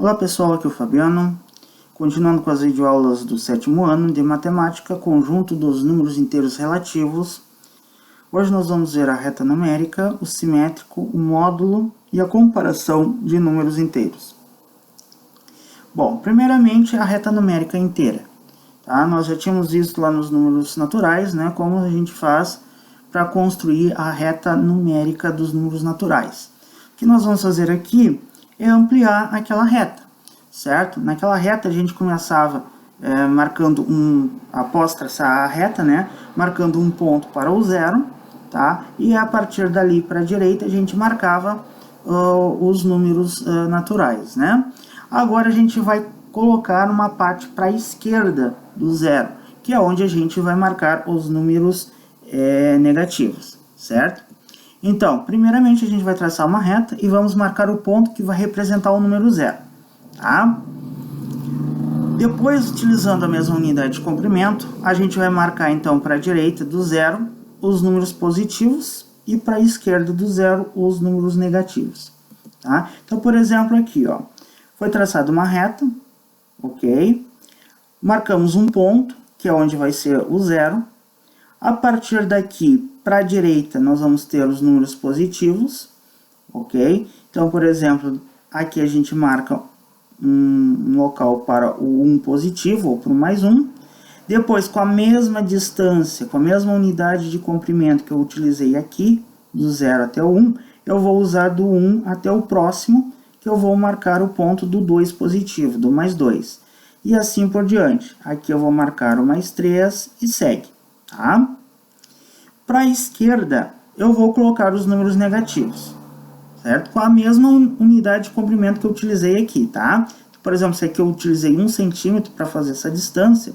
Olá pessoal, aqui é o Fabiano, continuando com as videoaulas do 7º ano de Matemática, conjunto dos números inteiros relativos. Hoje nós vamos ver a reta numérica, o simétrico, o módulo e a comparação de números inteiros. Bom, primeiramente a reta numérica inteira. Tá? Nós já tínhamos visto lá nos números naturais, né, como a gente faz para construir a reta numérica dos números naturais. O que nós vamos fazer aqui é ampliar aquela reta, certo? Naquela reta a gente começava marcando após traçar a reta, né, marcando um ponto para o zero, tá? E a partir dali para a direita a gente marcava os números naturais, né? Agora a gente vai colocar uma parte para a esquerda do zero, que é onde a gente vai marcar os números negativos, certo? Então, primeiramente a gente vai traçar uma reta e vamos marcar o ponto que vai representar o número zero, tá? Depois, utilizando a mesma unidade de comprimento, a gente vai marcar então para a direita do zero os números positivos e para a esquerda do zero os números negativos, tá? Então, por exemplo, aqui, ó, foi traçada uma reta, ok? Marcamos um ponto, que é onde vai ser o zero. A partir daqui, para a direita, nós vamos ter os números positivos, ok? Então, por exemplo, aqui a gente marca um local para o 1 positivo, ou para o mais 1. Depois, com a mesma distância, com a mesma unidade de comprimento que eu utilizei aqui, do 0 até o 1, eu vou usar do 1 até o próximo, que eu vou marcar o ponto do 2 positivo, do mais 2. E assim por diante. Aqui eu vou marcar o mais 3 e segue. Tá? Para a esquerda, eu vou colocar os números negativos, certo? Com a mesma unidade de comprimento que eu utilizei aqui, tá? Por exemplo, se aqui eu utilizei 1 centímetro para fazer essa distância,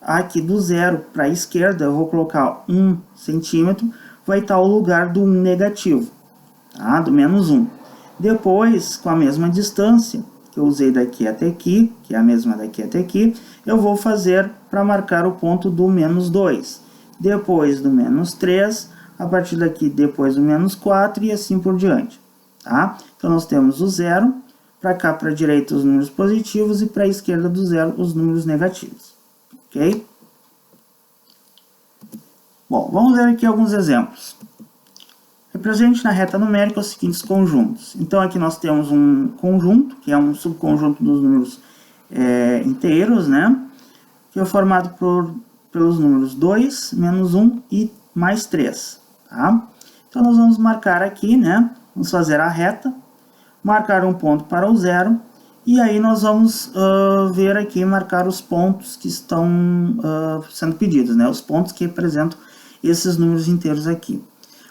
aqui do zero para a esquerda, eu vou colocar 1 centímetro, vai estar o lugar do 1 negativo, tá? Do menos 1. Depois, com a mesma distância que eu usei daqui até aqui, que é a mesma daqui até aqui, eu vou fazer para marcar o ponto do menos 2. Depois do menos 3, a partir daqui depois do menos 4 e assim por diante. Tá? Então nós temos o zero, para cá para a direita os números positivos e para a esquerda do zero os números negativos. Ok? Bom, vamos ver aqui alguns exemplos. Represente na reta numérica os seguintes conjuntos. Então aqui nós temos um conjunto, que é um subconjunto dos números inteiros, né? Que é formado pelos números 2, menos 1 e mais 3. Tá? Então nós vamos marcar aqui, né? Vamos fazer a reta, marcar um ponto para o zero, e aí nós vamos ver aqui, marcar os pontos que estão sendo pedidos, né? Os pontos que representam esses números inteiros aqui.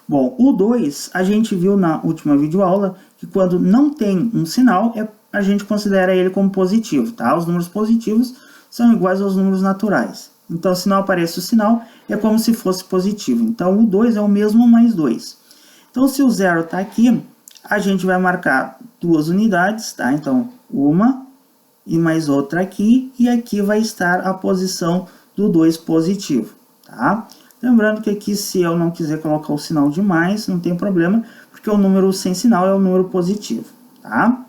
Bom, o 2, a gente viu na última videoaula que quando não tem um sinal, a gente considera ele como positivo, tá? Os números positivos são iguais aos números naturais. Então, se não aparece o sinal, é como se fosse positivo. Então, o 2 é o mesmo mais 2. Então, se o zero está aqui, a gente vai marcar duas unidades, tá? Então, uma e mais outra aqui, e aqui vai estar a posição do 2 positivo, tá? Lembrando que aqui, se eu não quiser colocar o sinal de mais, não tem problema, porque o número sem sinal é o número positivo, tá?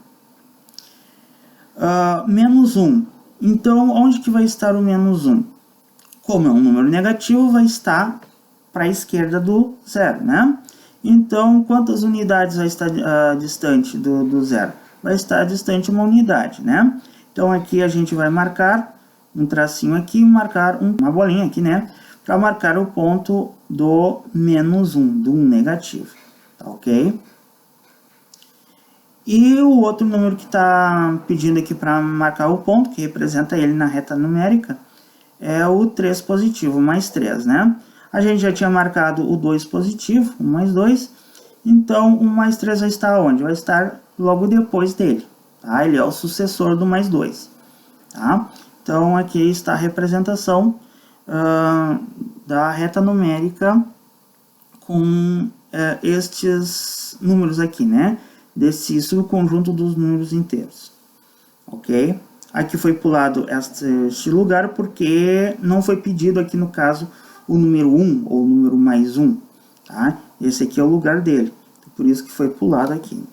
Menos 1. Então, onde que vai estar o menos 1? Como é um número negativo, vai estar para a esquerda do zero, né? Então, quantas unidades vai estar distante do zero? Vai estar distante uma unidade, né? Então, aqui a gente vai marcar um tracinho aqui, marcar uma bolinha aqui, né? Para marcar o ponto do menos 1, do 1 negativo, tá ok? E o outro número que está pedindo aqui para marcar o ponto, que representa ele na reta numérica, é o 3 positivo, mais 3, né? A gente já tinha marcado o 2 positivo, o mais 2, então o mais 3 vai estar onde? Vai estar logo depois dele, tá? Ele é o sucessor do mais 2, tá? Então aqui está a representação da reta numérica com estes números aqui, né? Desse subconjunto dos números inteiros, ok? Aqui foi pulado este lugar porque não foi pedido aqui no caso o número 1 ou o número mais 1, tá? Esse aqui é o lugar dele, por isso que foi pulado aqui.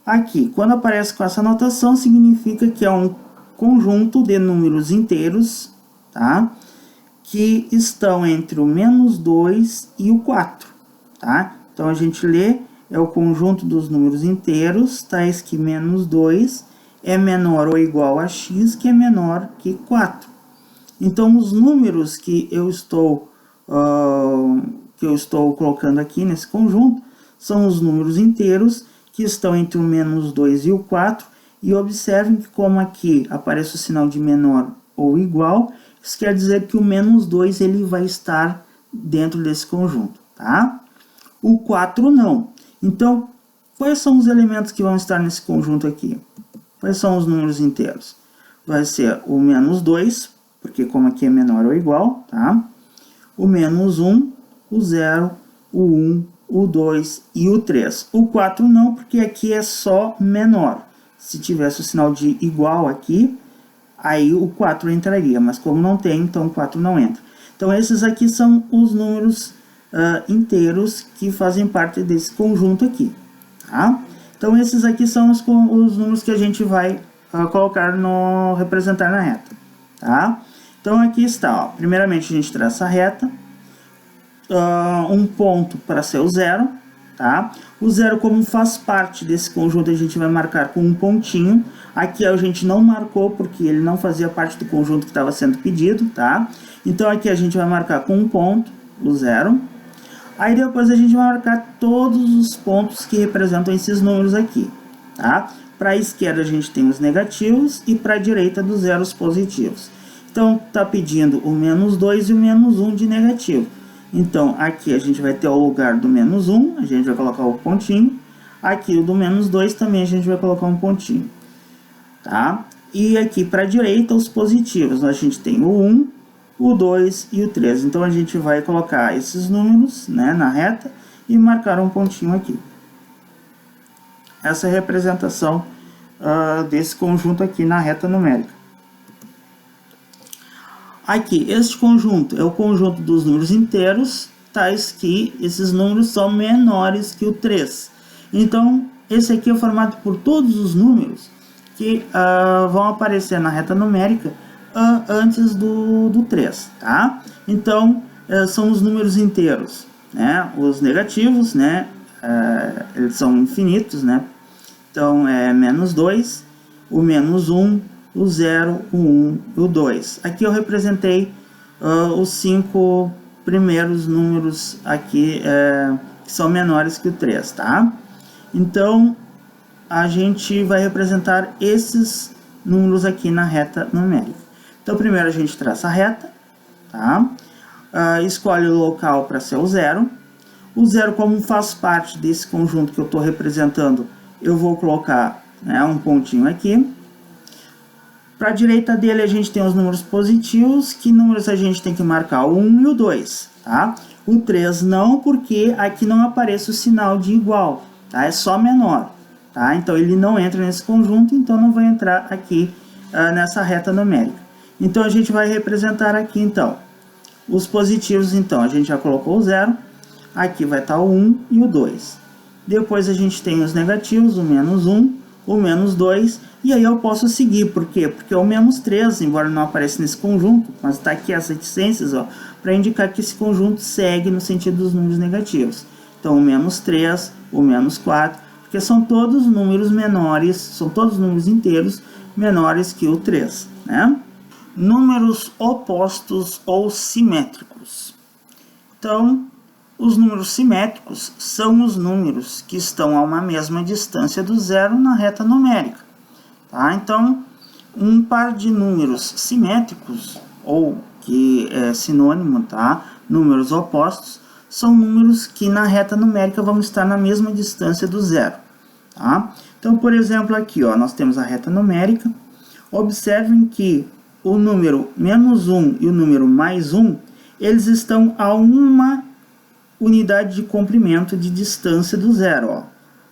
Aqui, quando aparece com essa notação, significa que é um conjunto de números inteiros, tá? Que estão entre o -2 e o 4, tá? Então, a gente lê, é o conjunto dos números inteiros, tais que -2 é menor ou igual a x, que é menor que 4. Então, os números que eu estou colocando aqui nesse conjunto são os números inteiros que estão entre o -2 e o 4, e observem que como aqui aparece o sinal de menor ou igual, isso quer dizer que o -2 ele vai estar dentro desse conjunto, tá? O 4 não. Então, quais são os elementos que vão estar nesse conjunto aqui? Quais são os números inteiros? Vai ser o -2, porque como aqui é menor ou igual, tá? O -1, o 0, o 1, o 2 e o 3. O 4 não, porque aqui é só menor. Se tivesse o sinal de igual aqui, aí o 4 entraria, mas como não tem, então o 4 não entra. Então esses aqui são os números inteiros que fazem parte desse conjunto aqui, tá? Então esses aqui são os números que a gente vai representar na reta, tá? Então aqui está, ó. Primeiramente a gente traça a reta, um ponto para ser o 0, tá? O 0, como faz parte desse conjunto, a gente vai marcar com um pontinho. Aqui a gente não marcou porque ele não fazia parte do conjunto que estava sendo pedido, tá? Então aqui a gente vai marcar com um ponto, o 0. Aí depois a gente vai marcar todos os pontos que representam esses números aqui, tá? Para a esquerda a gente tem os negativos e para a direita dos zeros positivos. Então tá pedindo o -2 e o -1 de negativo. Então, aqui a gente vai ter o lugar do -1, a gente vai colocar o pontinho. Aqui o do -2 também a gente vai colocar um pontinho, tá? E aqui para a direita os positivos, a gente tem o 1, o 2 e o 3. Então, a gente vai colocar esses números, né, na reta e marcar um pontinho aqui. Essa é a representação desse conjunto aqui na reta numérica. Aqui, este conjunto é o conjunto dos números inteiros, tais que esses números são menores que o 3. Então, esse aqui é formado por todos os números que vão aparecer na reta numérica antes do 3, tá? Então, são os números inteiros, né? Os negativos, né? Eles são infinitos, né? Então, é -2, o -1, o 0, o 1 e o 2. Aqui eu representei os 5 primeiros números aqui que são menores que o 3, tá? Então, a gente vai representar esses números aqui na reta numérica. Então, primeiro a gente traça a reta, tá? Escolhe o local para ser o 0. O 0, como faz parte desse conjunto que eu estou representando, eu vou colocar, né, um pontinho aqui. Para a direita dele a gente tem os números positivos. Que números a gente tem que marcar? O 1 e o 2, tá? O 3 não, porque aqui não aparece o sinal de igual, tá? É só menor, tá? Então ele não entra nesse conjunto, então não vai entrar aqui nessa reta numérica. Então a gente vai representar aqui, então, os positivos. Então a gente já colocou o 0, aqui vai estar o 1 e o 2. Depois a gente tem os negativos, o -1, o -2, e aí eu posso seguir. Por quê? Porque o -3, embora não apareça nesse conjunto, mas está aqui as reticências, ó, para indicar que esse conjunto segue no sentido dos números negativos. Então o -3, o -4, porque são todos números menores, são todos números inteiros menores que o 3, né? Números opostos ou simétricos. Então, os números simétricos são os números que estão a uma mesma distância do 0 na reta numérica, tá? Então, um par de números simétricos, ou que é sinônimo, tá? Números opostos, são números que na reta numérica vão estar na mesma distância do 0, tá? Então, por exemplo, aqui, ó, nós temos a reta numérica. Observem que o número -1 e o número +1, eles estão a uma unidade de comprimento de distância do 0, ó.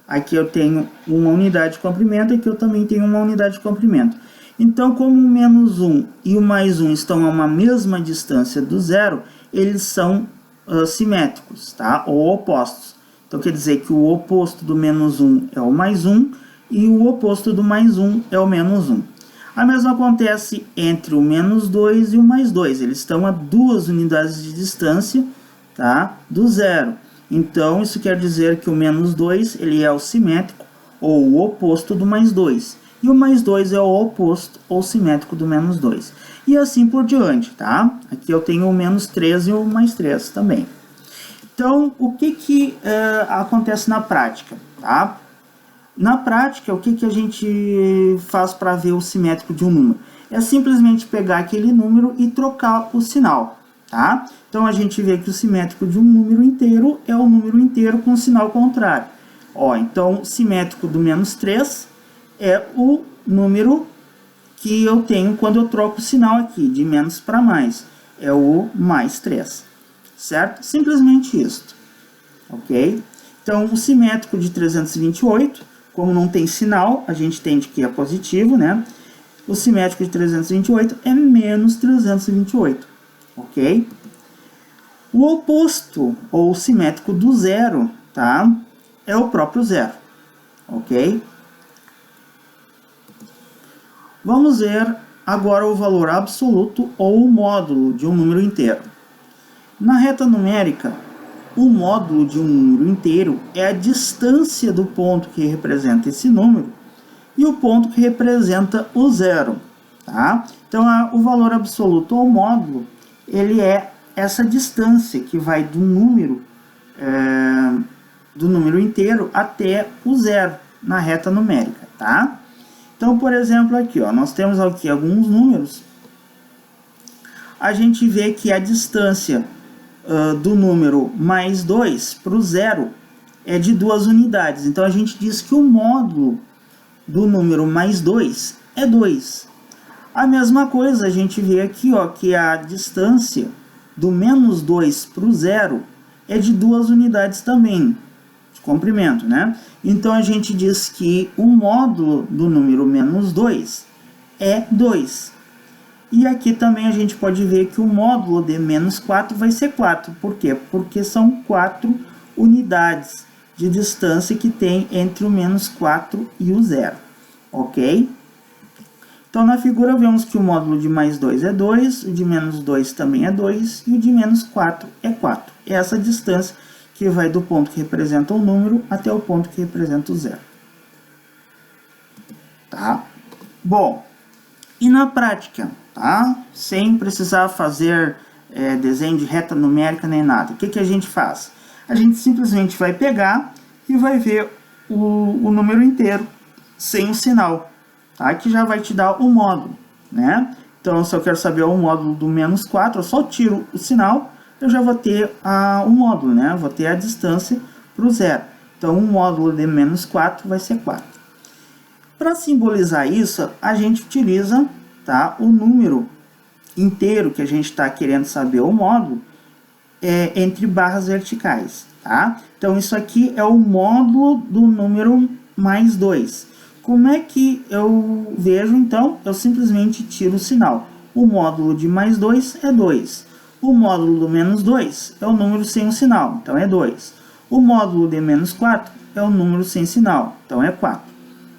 Aqui eu tenho uma unidade de comprimento, aqui eu também tenho uma unidade de comprimento. Então, como o -1 e o +1 estão a uma mesma distância do 0, eles são simétricos, tá? Ou opostos. Então, quer dizer que o oposto do -1 é o +1 e o oposto do mais 1 é o menos 1. A mesma acontece entre o menos 2 e o mais 2. Eles estão a 2 unidades de distância, tá, do zero. Então, isso quer dizer que o menos 2 ele é o simétrico ou o oposto do mais 2. E o mais 2 é o oposto ou simétrico do menos 2. E assim por diante, tá? Aqui eu tenho o menos 3 e o mais 3 também. Então, o que acontece na prática, tá? Na prática, o que a gente faz para ver o simétrico de um número? É simplesmente pegar aquele número e trocar o sinal, tá? Então, a gente vê que o simétrico de um número inteiro é o número inteiro com o sinal contrário. Ó, então, o simétrico do menos 3 é o número que eu tenho quando eu troco o sinal aqui, de menos para mais. É o mais 3, certo? Simplesmente isso, ok? Então, o simétrico de 328, como não tem sinal, a gente entende que é positivo, né? O simétrico de 328 é menos 328, ok? O oposto, ou simétrico do zero, tá? É o próprio zero, ok? Vamos ver agora o valor absoluto ou o módulo de um número inteiro. Na reta numérica, o módulo de um número inteiro é a distância do ponto que representa esse número e o ponto que representa o zero, tá? Então, o valor absoluto ou módulo, ele é essa distância que vai do número inteiro até o zero na reta numérica, tá? Então, por exemplo, aqui, ó, nós temos aqui alguns números. A gente vê que a distância do número mais 2 para o zero é de 2 unidades. Então, a gente diz que o módulo do número mais 2 é 2. A mesma coisa a gente vê aqui, ó, que a distância do menos 2 para o zero é de 2 unidades também, de comprimento, né? Então, a gente diz que o módulo do número menos 2 é 2. E aqui também a gente pode ver que o módulo de menos 4 vai ser 4. Por quê? Porque são 4 unidades de distância que tem entre o menos 4 e o zero, ok? Então, na figura vemos que o módulo de mais 2 é 2, o de menos 2 também é 2 e o de menos 4 é 4. É essa distância que vai do ponto que representa o número até o ponto que representa o zero. Tá? Bom, e na prática, tá? Sem precisar fazer desenho de reta numérica nem nada, o que a gente faz? A gente simplesmente vai pegar e vai ver o número inteiro sem o sinal, tá? Que já vai te dar o módulo, né? Então, se eu quero saber o módulo do menos 4, eu só tiro o sinal, eu já vou ter o módulo, né? Eu vou ter a distância para o zero. Então, o módulo de menos 4 vai ser 4. Para simbolizar isso, a gente utiliza, tá, o número inteiro que a gente está querendo saber o módulo entre barras verticais, tá? Então, isso aqui é o módulo do número mais 2. Como é que eu vejo, então? Eu simplesmente tiro o sinal. O módulo de mais 2 é 2. O módulo do menos 2 é o número sem o sinal, então é 2. O módulo de menos 4 é o número sem sinal, então é 4.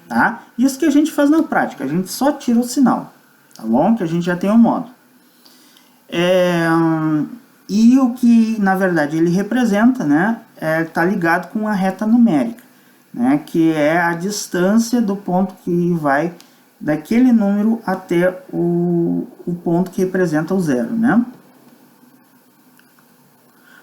Tá? Isso que a gente faz na prática, a gente só tira o sinal, tá bom? Que a gente já tem o módulo. E o que, na verdade, ele representa, né, tá ligado com a reta numérica, né, que é a distância do ponto que vai daquele número até o ponto que representa o zero, né?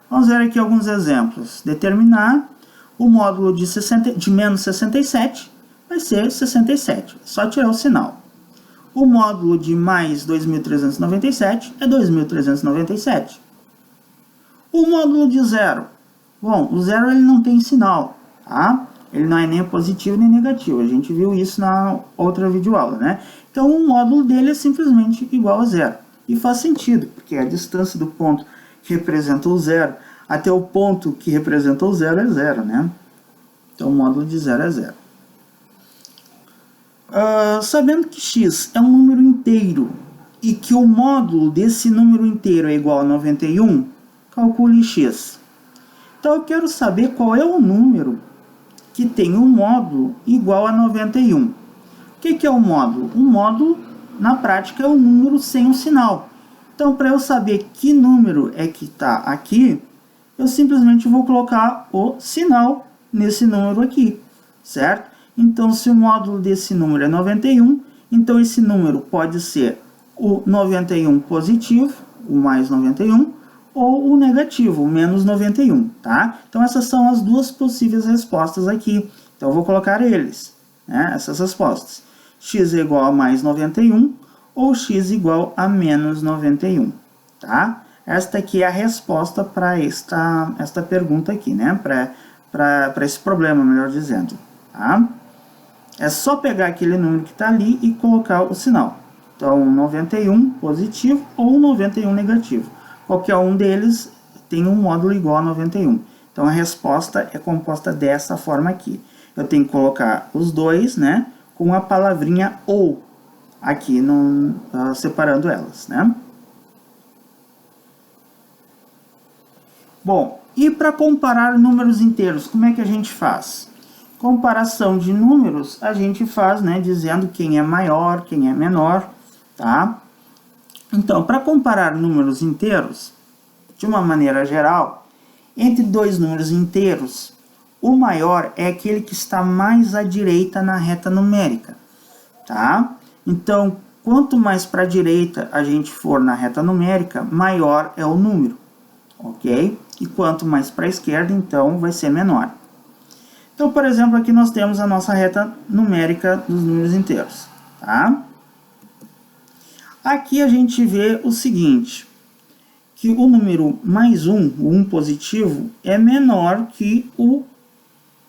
Vamos ver aqui alguns exemplos. Determinar o módulo de menos 67 vai ser 67, só tirar o sinal. O módulo de mais 2.397 é 2.397. O módulo de zero. Bom, o zero ele não tem sinal, tá? Ele não é nem positivo nem negativo. A gente viu isso na outra videoaula, né? Então, o módulo dele é simplesmente igual a zero. E faz sentido, porque a distância do ponto que representa o zero até o ponto que representa o zero é zero, né? Então, o módulo de zero é zero. Sabendo que x é um número inteiro e que o módulo desse número inteiro é igual a 91, calcule x. Então, eu quero saber qual é o número que tem um módulo igual a 91. O que é o módulo? O módulo, na prática, é um número sem um sinal. Então, para eu saber que número é que está aqui, eu simplesmente vou colocar o sinal nesse número aqui, certo? Então, se o módulo desse número é 91, então esse número pode ser o 91 positivo, o mais 91, ou o negativo, o menos 91, tá? Então, essas são as duas possíveis respostas aqui. Então, eu vou colocar eles, né? Essas respostas. X é igual a mais 91 ou x igual a menos 91, tá? Esta aqui é a resposta para esta pergunta aqui, né? Para esse problema, melhor dizendo, tá? É só pegar aquele número que está ali e colocar o sinal. Então, 91 positivo ou 91 negativo. Qualquer um deles tem um módulo igual a 91. Então, a resposta é composta dessa forma aqui. Eu tenho que colocar os dois, né? Com a palavrinha ou aqui, separando elas, né? Bom, e para comparar números inteiros, como é que a gente faz? Comparação de números, a gente faz, né, dizendo quem é maior, quem é menor, tá? Então, para comparar números inteiros, de uma maneira geral, entre dois números inteiros, o maior é aquele que está mais à direita na reta numérica, tá? Então, quanto mais para a direita a gente for na reta numérica, maior é o número, ok? E quanto mais para a esquerda, então, vai ser menor. Então, por exemplo, aqui nós temos a nossa reta numérica dos números inteiros, tá? Aqui a gente vê o seguinte, que o número mais 1, o 1 positivo, é menor que o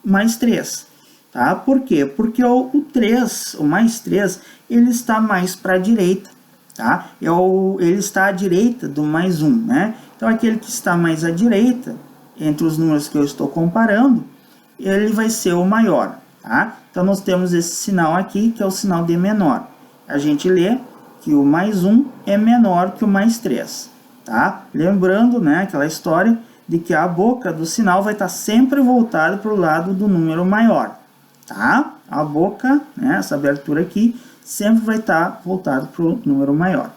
mais 3, tá? Por quê? Porque o 3, o mais 3, ele está mais para a direita, tá? Ele está à direita do mais 1, né? Então, aquele que está mais à direita, entre os números que eu estou comparando, ele vai ser o maior, tá? Então, nós temos esse sinal aqui, que é o sinal de menor. A gente lê que o mais 1 é menor que o mais 3, tá? Lembrando, né, aquela história de que a boca do sinal vai estar sempre voltada para o lado do número maior, tá? A boca, né, essa abertura aqui, sempre vai estar voltada para o número maior.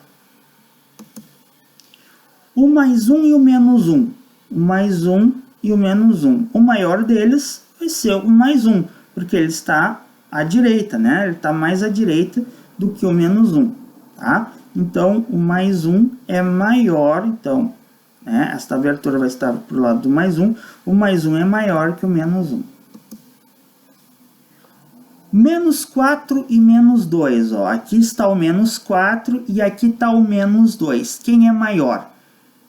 O mais 1 e o menos 1. O mais 1 e o menos 1. O maior deles vai ser o mais 1, porque ele está à direita, né? Ele está mais à direita do que o menos 1, tá? Então, o mais 1 é maior, então, né? Esta abertura vai estar para o lado do mais 1. O mais 1 é maior que o menos 1. Menos 4 e menos 2, ó. Aqui está o menos 4 e aqui está o menos 2. Quem é maior?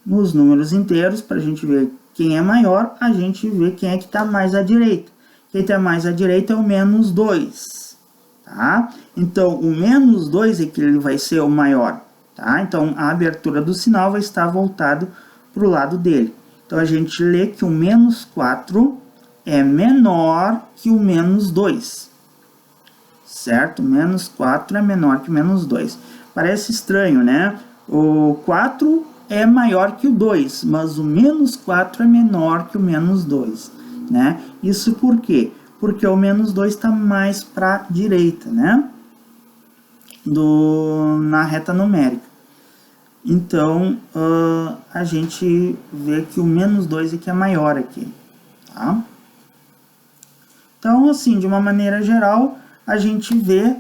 Nos números inteiros, para a gente ver quem é maior, a gente vê quem é que está mais à direita. Quem está mais à direita é o menos 2, tá? Então, o menos 2 é que ele vai ser o maior, tá? Então, a abertura do sinal vai estar voltado para o lado dele. Então, a gente lê que o menos 4 é menor que o menos 2, certo? Menos 4 é menor que o menos 2. Parece estranho, né? O 4 é maior que o 2, mas o menos 4 é menor que o menos 2, né? Isso por quê? Porque o menos 2 está mais para a direita, né? Na reta numérica. Então, a gente vê que o menos 2 é que é maior aqui, tá? Então, assim, de uma maneira geral, a gente vê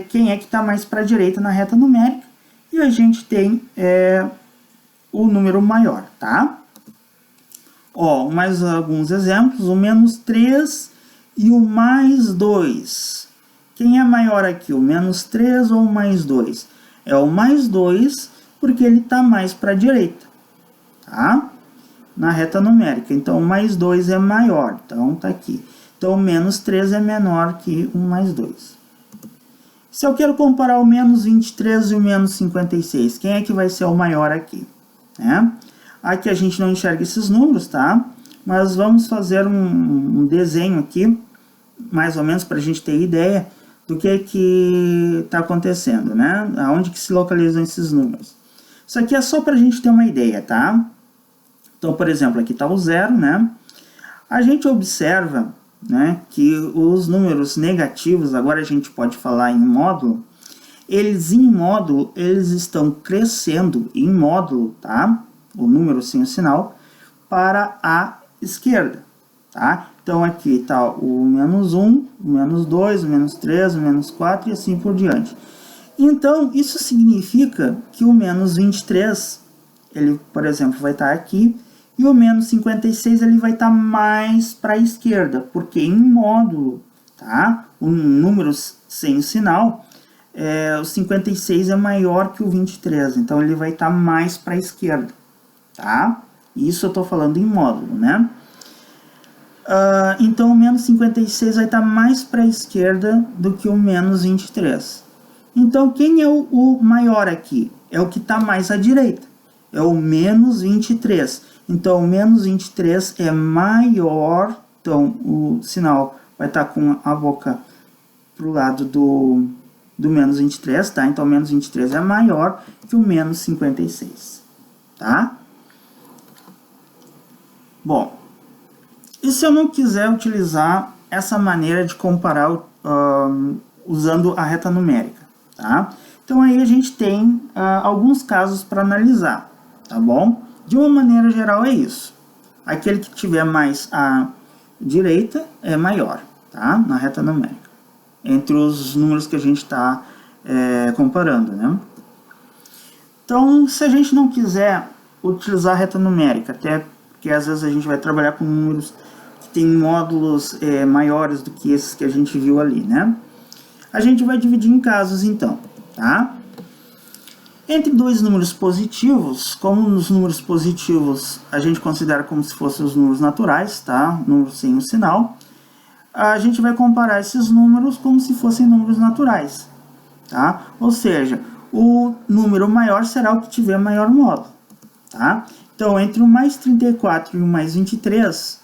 quem é que está mais para a direita na reta numérica e a gente tem o número maior, tá? Ó, mais alguns exemplos, o menos 3 e o mais 2. Quem é maior aqui, o menos 3 ou o mais 2? É o mais 2, porque ele está mais para a direita, tá? Na reta numérica, então o mais 2 é maior, então tá aqui. Então o menos 3 é menor que o mais 2. Se eu quero comparar o menos 23 e o menos 56, quem é que vai ser o maior aqui? Aqui a gente não enxerga esses números, tá? Mas vamos fazer um desenho aqui, mais ou menos para a gente ter ideia do que está acontecendo, né? Aonde que se localizam esses números. Isso aqui é só para a gente ter uma ideia, tá? Então, por exemplo, aqui está o 0, né? A gente observa né, que os números negativos, agora a gente pode falar em módulo, eles em módulo, eles estão crescendo em módulo, tá? O número sem o sinal, para a esquerda, tá? Então aqui está o menos 1, o menos 2, o menos 3, o menos 4 e assim por diante. Então, isso significa que o menos 23, ele, por exemplo, vai estar aqui, e o menos 56 ele vai estar mais para a esquerda, porque em módulo, tá? O número sem o sinal, o 56 é maior que o 23, então ele vai estar mais para a esquerda, tá? Isso eu estou falando em módulo, né? Então o menos 56 vai estar mais para a esquerda do que o menos 23. Então quem é o maior aqui? É o que está mais à direita, é o menos 23. Então o menos 23 é maior, então o sinal vai estar com a boca para o lado do menos 23, tá? Então o menos 23 é maior que o menos 56, tá? Bom, e se eu não quiser utilizar essa maneira de comparar usando a reta numérica, tá? Então aí a gente tem alguns casos para analisar, tá bom? De uma maneira geral é isso. Aquele que tiver mais à direita é maior, tá? Na reta numérica, entre os números que a gente está comparando, né? Então, se a gente não quiser utilizar a reta numérica, até porque às vezes a gente vai trabalhar com números que tem módulos maiores do que esses que a gente viu ali, né? A gente vai dividir em casos, então, tá? Entre dois números positivos, como nos números positivos a gente considera como se fossem os números naturais, tá? Números sem o sinal, a gente vai comparar esses números como se fossem números naturais, tá? Ou seja, o número maior será o que tiver maior módulo, tá? Então, entre o mais 34 e o mais 23,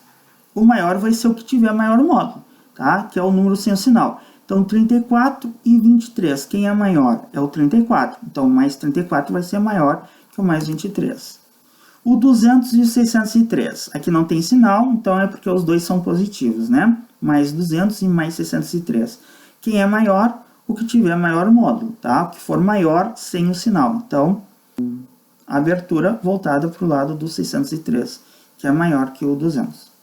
o maior vai ser o que tiver maior módulo, tá? Que é o número sem o sinal. Então, 34 e 23, quem é maior? É o 34. Então, o mais 34 vai ser maior que o mais 23. O 200 e o 603. Aqui não tem sinal, então é porque os dois são positivos, né? Mais 200 e mais 603. Quem é maior? O que tiver maior módulo, tá? O que for maior sem o sinal. Então, a abertura voltada para o lado do 603, que é maior que o 200.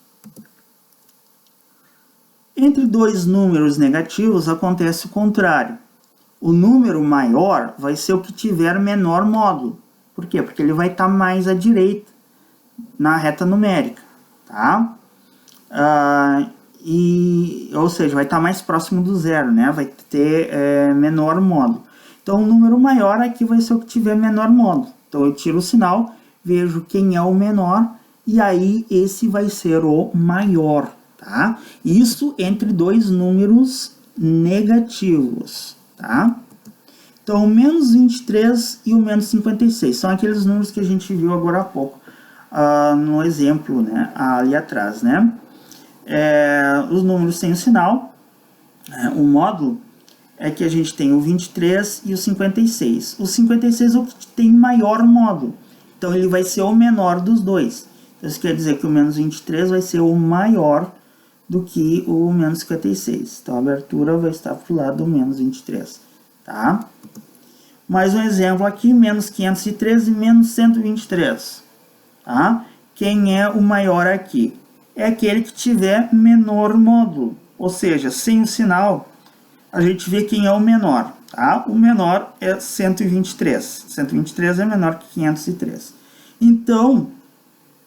Entre dois números negativos acontece o contrário. O número maior vai ser o que tiver menor módulo. Por quê? Porque ele vai estar mais à direita na reta numérica, tá? Ou seja, vai estar mais próximo do zero, né? Vai ter menor módulo. Então, o número maior aqui vai ser o que tiver menor módulo. Então, eu tiro o sinal, vejo quem é o menor, e aí esse vai ser o maior, tá? Isso entre dois números negativos, tá? Então, o menos 23 e o menos 56 são aqueles números que a gente viu agora há pouco, no exemplo, né? Ali atrás, né? Os números sem o sinal, o módulo, é que a gente tem o 23 e o 56. O 56 é o que tem maior módulo, então ele vai ser o menor dos dois. Então, isso quer dizer que o menos 23 vai ser o maior do que o menos 56. Então, a abertura vai estar para o lado do menos 23, tá? Mais um exemplo aqui, menos 513 e menos 123, tá? Quem é o maior aqui? É aquele que tiver menor módulo, ou seja, sem o sinal, a gente vê quem é o menor, tá? O menor é 123. 123 é menor que 503. Então,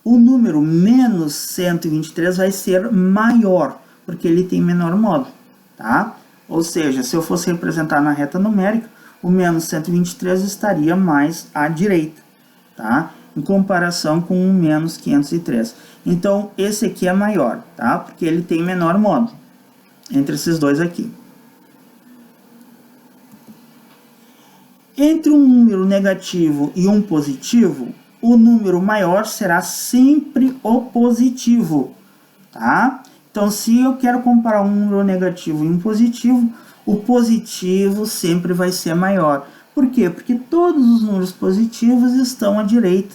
o número menos 123 vai ser maior, porque ele tem menor módulo, tá? Ou seja, se eu fosse representar na reta numérica, o menos 123 estaria mais à direita, tá? Em comparação com o menos 503. Então, esse aqui é maior, tá? Porque ele tem menor módulo entre esses dois aqui. Entre um número negativo e um positivo, o número maior será sempre o positivo, tá? Então, se eu quero comparar um número negativo e um positivo, o positivo sempre vai ser maior. Por quê? Porque todos os números positivos estão à direita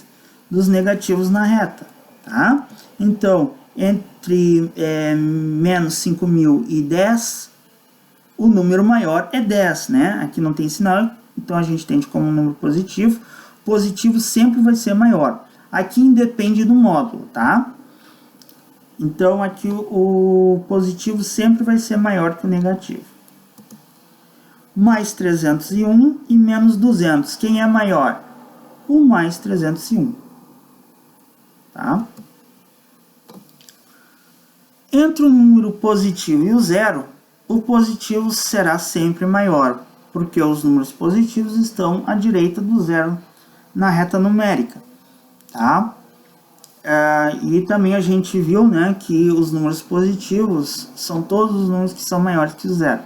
dos negativos na reta, tá? Então, entre menos 5.000 e 10, o número maior é 10, né? Aqui não tem sinal, então a gente entende como um número positivo. Positivo sempre vai ser maior. Aqui independe do módulo, tá? Então aqui o positivo sempre vai ser maior que o negativo. Mais 301 e menos 200. Quem é maior? O mais 301. Tá? Entre o número positivo e o zero, o positivo será sempre maior, porque os números positivos estão à direita do zero na reta numérica. Tá? E também a gente viu, né, que os números positivos são todos os números que são maiores que o zero.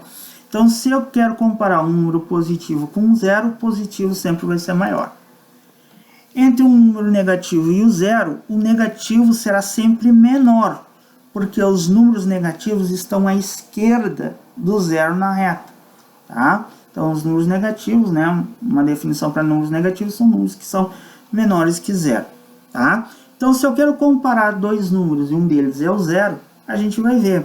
Então, se eu quero comparar um número positivo com um zero, o positivo sempre vai ser maior. Entre um número negativo e o zero, o negativo será sempre menor, porque os números negativos estão à esquerda do zero na reta. Tá? Então, os números negativos, né, uma definição para números negativos, são números que são menores que zero. Tá? Então, se eu quero comparar dois números e um deles é o zero, a gente vai ver.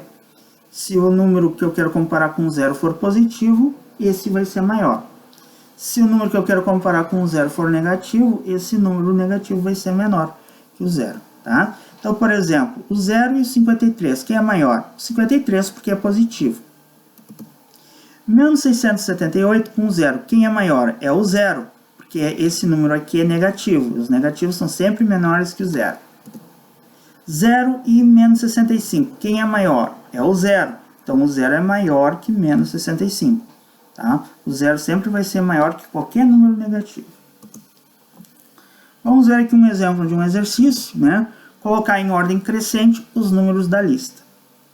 Se o número que eu quero comparar com zero for positivo, esse vai ser maior. Se o número que eu quero comparar com zero for negativo, esse número negativo vai ser menor que o zero. Tá? Então, por exemplo, o 0 e o 53, quem é maior? O 53 porque é positivo. Menos 678 com zero, quem é maior? É o zero, porque esse número aqui é negativo. Os negativos são sempre menores que o zero. 0 e menos 65, quem é maior? É o zero. Então, o zero é maior que menos 65. Tá? O zero sempre vai ser maior que qualquer número negativo. Vamos ver aqui um exemplo de um exercício, né? Colocar em ordem crescente os números da lista.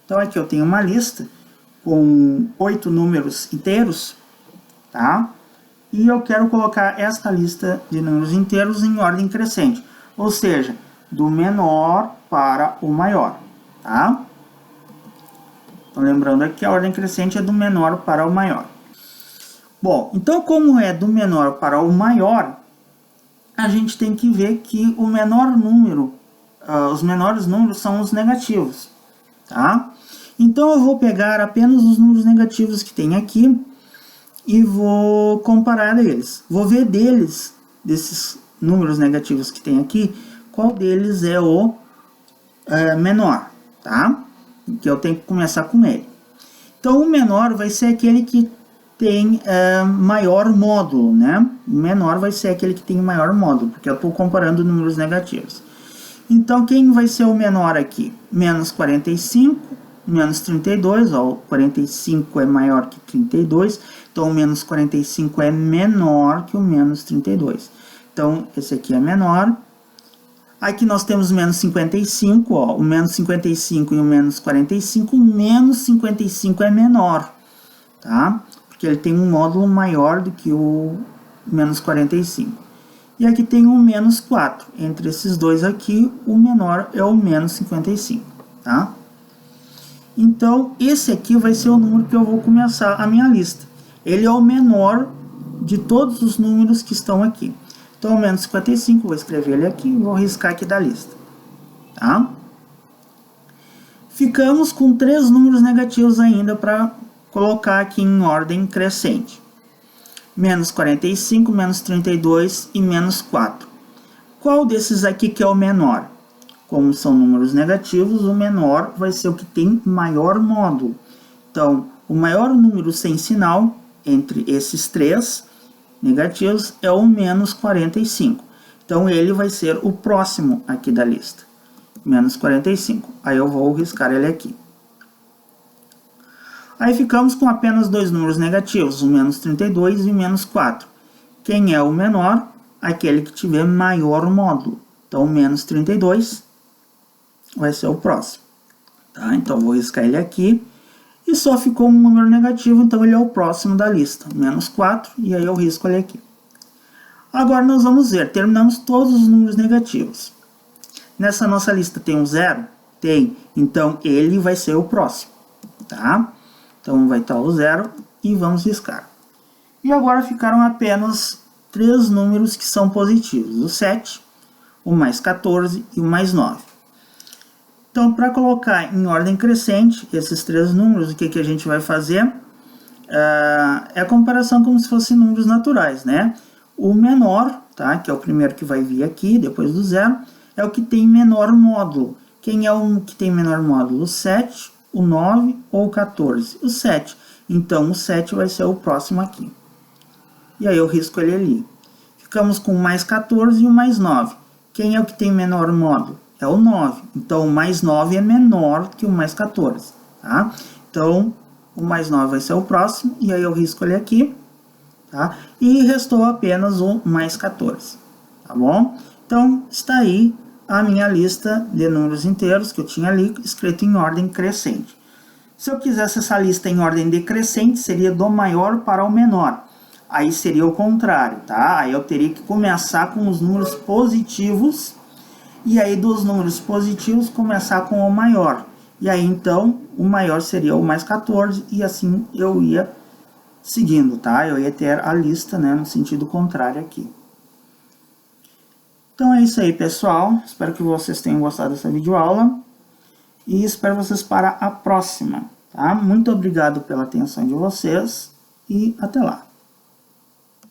Então, aqui eu tenho uma lista com 8 números inteiros, tá? E eu quero colocar esta lista de números inteiros em ordem crescente, ou seja, do menor para o maior, tá? Então, lembrando aqui, a ordem crescente é do menor para o maior. Bom, então como é do menor para o maior, a gente tem que ver que o menor número, os menores números são os negativos, tá? Então eu vou pegar apenas os números negativos que tem aqui e vou comparar eles. Vou ver desses números negativos que tem aqui, qual deles é o menor, tá? Que eu tenho que começar com ele. Então o menor vai ser aquele que tem maior módulo, né? O menor vai ser aquele que tem maior módulo, porque eu estou comparando números negativos. Então, quem vai ser o menor aqui? Menos 45, menos 32, ó, o 45 é maior que 32, então o menos 45 é menor que o menos 32. Então, esse aqui é menor. Aqui nós temos menos 55, ó, o menos 55 e o menos 45, menos 55 é menor, tá? Porque ele tem um módulo maior do que o menos 45. E aqui tem um menos 4. Entre esses dois aqui, o menor é o menos 55, tá? Então, esse aqui vai ser o número que eu vou começar a minha lista. Ele é o menor de todos os números que estão aqui. Então, o menos 55, vou escrever ele aqui e vou riscar aqui da lista, tá? Ficamos com 3 números negativos ainda para colocar aqui em ordem crescente. Menos 45, menos 32 e menos 4. Qual desses aqui que é o menor? Como são números negativos, o menor vai ser o que tem maior módulo. Então, o maior número sem sinal entre esses 3 negativos é o menos 45. Então, ele vai ser o próximo aqui da lista. Menos 45. Aí eu vou riscar ele aqui. Aí ficamos com apenas 2 números negativos, o menos 32 e o menos 4. Quem é o menor? Aquele que tiver maior módulo. Então, o menos 32 vai ser o próximo. Tá? Então, vou riscar ele aqui. E só ficou um número negativo, então ele é o próximo da lista. Menos 4, e aí eu risco ele aqui. Agora nós vamos ver, terminamos todos os números negativos. Nessa nossa lista tem um 0? Tem. Então, ele vai ser o próximo. Tá? Então, vai estar o 0 e vamos riscar. E agora ficaram apenas 3 números que são positivos. O 7, o mais 14 e o mais 9. Então, para colocar em ordem crescente esses três números, o que a gente vai fazer? É a comparação como se fossem números naturais, né? O menor, tá? Que é o primeiro que vai vir aqui, depois do zero, é o que tem menor módulo. Quem é o que tem menor módulo? O 7, o 9 ou o 14? O 7. Então, o 7 vai ser o próximo aqui. E aí eu risco ele ali. Ficamos com o mais 14 e o mais 9. Quem é o que tem menor módulo? É o 9. Então, o mais 9 é menor que o mais 14. Tá? Então, o mais 9 vai ser o próximo. E aí eu risco ele aqui. Tá? E restou apenas o mais 14. Tá bom? Então, está aí a minha lista de números inteiros que eu tinha ali, escrito em ordem crescente. Se eu quisesse essa lista em ordem decrescente, seria do maior para o menor. Aí seria o contrário, tá? Aí eu teria que começar com os números positivos, e aí dos números positivos começar com o maior. E aí então o maior seria o mais 14, e assim eu ia seguindo, tá? Eu ia ter a lista, né, no sentido contrário aqui. Então é isso aí, pessoal. Espero que vocês tenham gostado dessa videoaula. E espero vocês para a próxima, tá? Muito obrigado pela atenção de vocês e até lá.